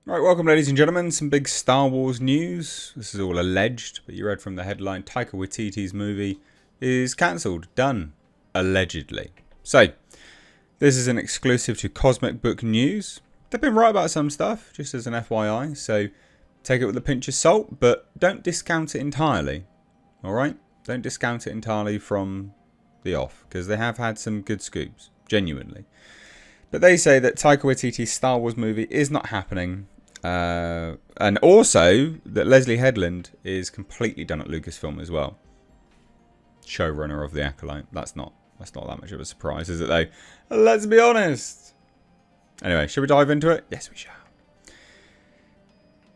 Right, welcome ladies and gentlemen, some big Star Wars news. This is all alleged, but you read from the headline, Taika Waititi's movie is cancelled, done, allegedly. So, this is an exclusive to Cosmic Book News. They've been right about some stuff, just as an FYI, so take it with a pinch of salt, but don't discount it entirely, alright? Don't discount it entirely from the off, because they have had some good scoops, genuinely. But they say that Taika Waititi's Star Wars movie is not happening. And also that Leslye Headland is completely done at Lucasfilm as well. Showrunner of The Acolyte. That's not that much of a surprise, is it though? Let's be honest. Anyway, should we dive into it? Yes, we shall.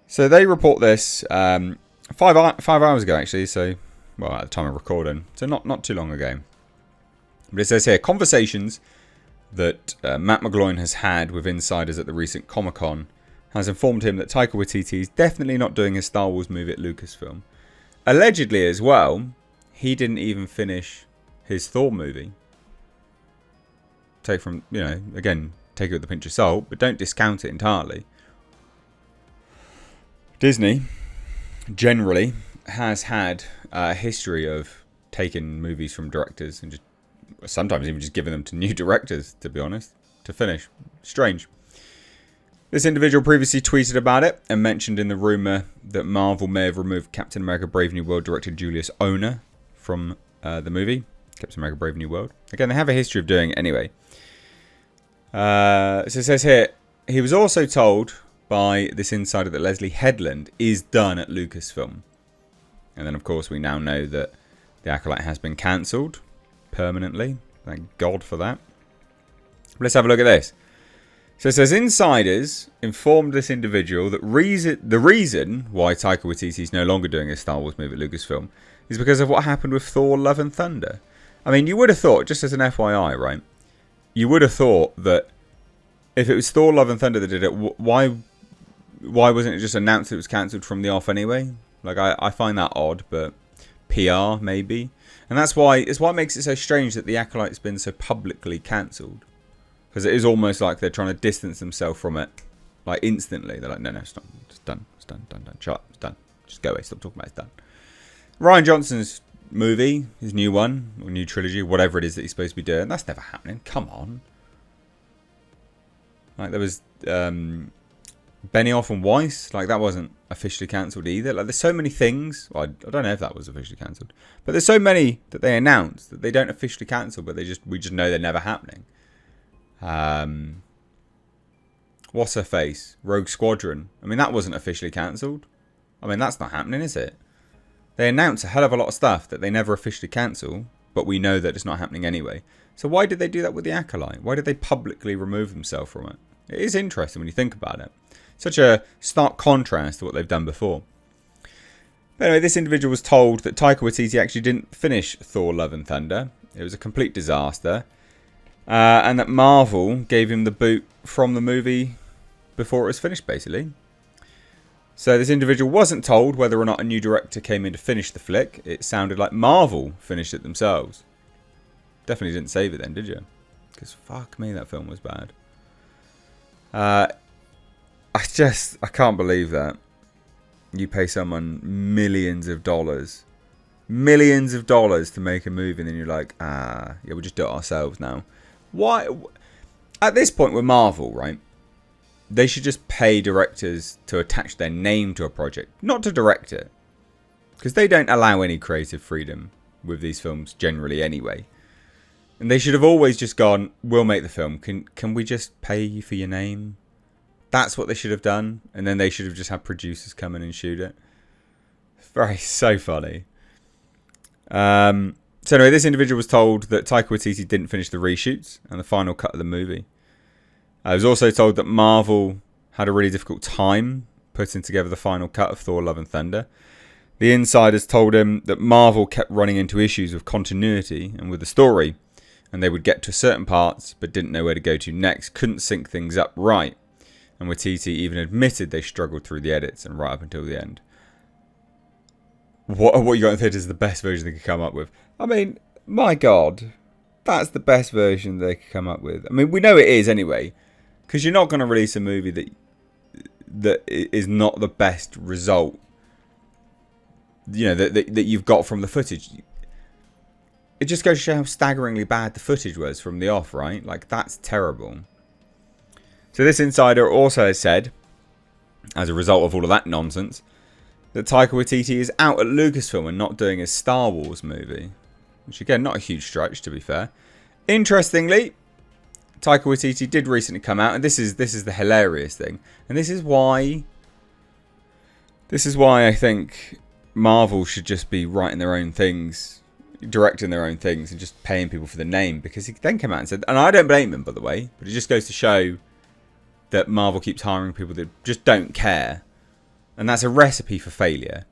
So they report this 5 hours ago actually, so well at the time of recording. So not too long ago. But it says here, conversations that Matt McGloin has had with insiders at the recent Comic-Con has informed him that Taika Waititi is definitely not doing a Star Wars movie at Lucasfilm. Allegedly as well, he didn't even finish his Thor movie. Take it with a pinch of salt, but don't discount it entirely. Disney generally has had a history of taking movies from directors and just sometimes even just giving them to new directors, to be honest, to finish. Strange. This individual previously tweeted about it and mentioned in the rumour that Marvel may have removed Captain America Brave New World director Julius Onah from the movie. Captain America Brave New World. Again, they have a history of doing it anyway. So it says here, he was also told by this insider that Leslye Headland is done at Lucasfilm. And then, of course, we now know that The Acolyte has been cancelled permanently. Thank God for that. But let's have a look at this. So it says, insiders informed this individual that the reason why Taika Waititi is no longer doing a Star Wars movie at Lucasfilm is because of what happened with Thor Love and Thunder. I mean, you would have thought, just as an FYI, right? You would have thought that if it was Thor Love and Thunder that did it, why wasn't it just announced it was cancelled from the off anyway? Like, I find that odd, but PR maybe. And it's why it makes it so strange that The Acolyte's been so publicly cancelled. Because it is almost like they're trying to distance themselves from it, like instantly. They're like, no, it's not. It's done. It's done. Shut up. It's done. Just go away. Stop talking about it. It's done. Ryan Johnson's movie, his new one, or new trilogy, whatever it is that he's supposed to be doing, that's never happening. Come on. Like, there was Benioff and Weiss. Like, that wasn't officially cancelled either. Like, there's so many things. Well, I don't know if that was officially cancelled. But there's so many that they announced that they don't officially cancel, but we just know they're never happening. What's her face? Rogue Squadron. I mean, that wasn't officially cancelled. I mean, that's not happening, is it? They announce a hell of a lot of stuff that they never officially cancel, but we know that it's not happening anyway. So why did they do that with The Acolyte? Why did they publicly remove themselves from it? It is interesting when you think about it. Such a stark contrast to what they've done before. But anyway, this individual was told that Taika Waititi actually didn't finish Thor Love and Thunder. It was a complete disaster. And that Marvel gave him the boot from the movie before it was finished, basically. So this individual wasn't told whether or not a new director came in to finish the flick. It sounded like Marvel finished it themselves. Definitely didn't save it then, did you? Because fuck me, that film was bad. I can't believe that. You pay someone millions of dollars to make a movie, and then you're like, yeah, we'll just do it ourselves now. Why? At this point with Marvel, right? They should just pay directors to attach their name to a project, not to direct it. Because they don't allow any creative freedom with these films generally anyway. And they should have always just gone, we'll make the film. Can we just pay you for your name? That's what they should have done. And then they should have just had producers come in and shoot it. So funny. So anyway, this individual was told that Taika Waititi didn't finish the reshoots and the final cut of the movie. I was also told that Marvel had a really difficult time putting together the final cut of Thor Love and Thunder. The insiders told him that Marvel kept running into issues with continuity and with the story, and they would get to certain parts but didn't know where to go to next, couldn't sync things up right. And Waititi even admitted they struggled through the edits and right up until the end. What you got in theatre is the best version they could come up with. I mean, my God, that's the best version they could come up with. I mean, we know it is anyway, because you're not going to release a movie that is not the best result, you know, that you've got from the footage. It just goes to show how staggeringly bad the footage was from the off, right? Like, that's terrible. So this insider also has said, as a result of all of that nonsense, that Taika Waititi is out at Lucasfilm and not doing his Star Wars movie. Which, again, not a huge stretch, to be fair. Interestingly, Taika Waititi did recently come out, and this is the hilarious thing. And this is why I think Marvel should just be writing their own things, directing their own things, and just paying people for the name. Because he then came out and said, and I don't blame him, by the way, but it just goes to show that Marvel keeps hiring people that just don't care. And that's a recipe for failure.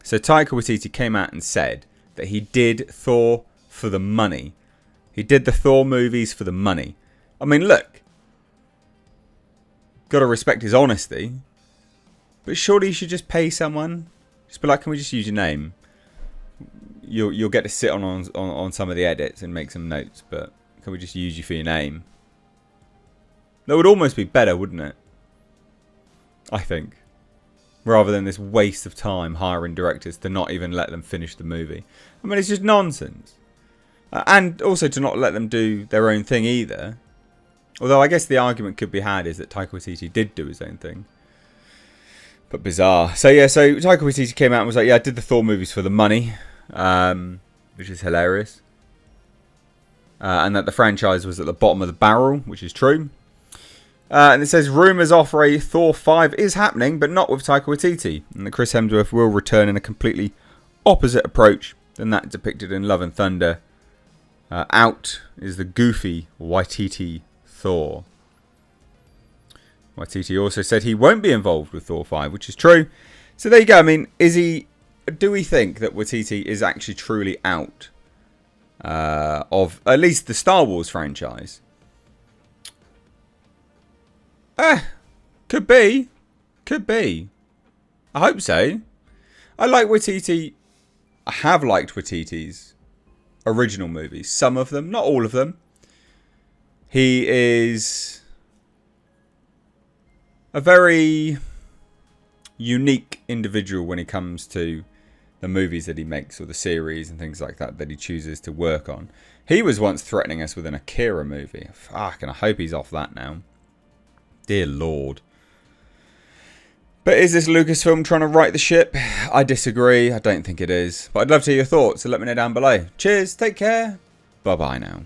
So Taika Waititi came out and said that he did Thor for the money. He did the Thor movies for the money. I mean, look. Got to respect his honesty. But surely you should just pay someone. Just be like, can we just use your name? You'll get to sit on some of the edits and make some notes. But can we just use you for your name? That would almost be better, wouldn't it? I think. Rather than this waste of time hiring directors to not even let them finish the movie. I mean, it's just nonsense. And also to not let them do their own thing either. Although I guess the argument could be had is that Taika Waititi did do his own thing. But bizarre. So yeah, so Taika Waititi came out and was like, yeah, I did the Thor movies for the money. Which is hilarious. And that the franchise was at the bottom of the barrel, which is true. And it says, rumours offer a Thor 5 is happening, but not with Taika Waititi. And that Chris Hemsworth will return in a completely opposite approach than that depicted in Love and Thunder. Out is the goofy Waititi Thor. Waititi also said he won't be involved with Thor 5, which is true. So there you go. I mean, do we think that Waititi is actually truly out of at least the Star Wars franchise? Could be. Could be. I hope so. I like Waititi. I have liked Waititi's original movies. Some of them, not all of them. He is a very unique individual when it comes to the movies that he makes or the series and things like that he chooses to work on. He was once threatening us with an Akira movie. Fuck, and I hope he's off that now. Dear Lord. But is this Lucasfilm trying to right the ship? I disagree. I don't think it is. But I'd love to hear your thoughts, so let me know down below. Cheers, take care. Bye-bye now.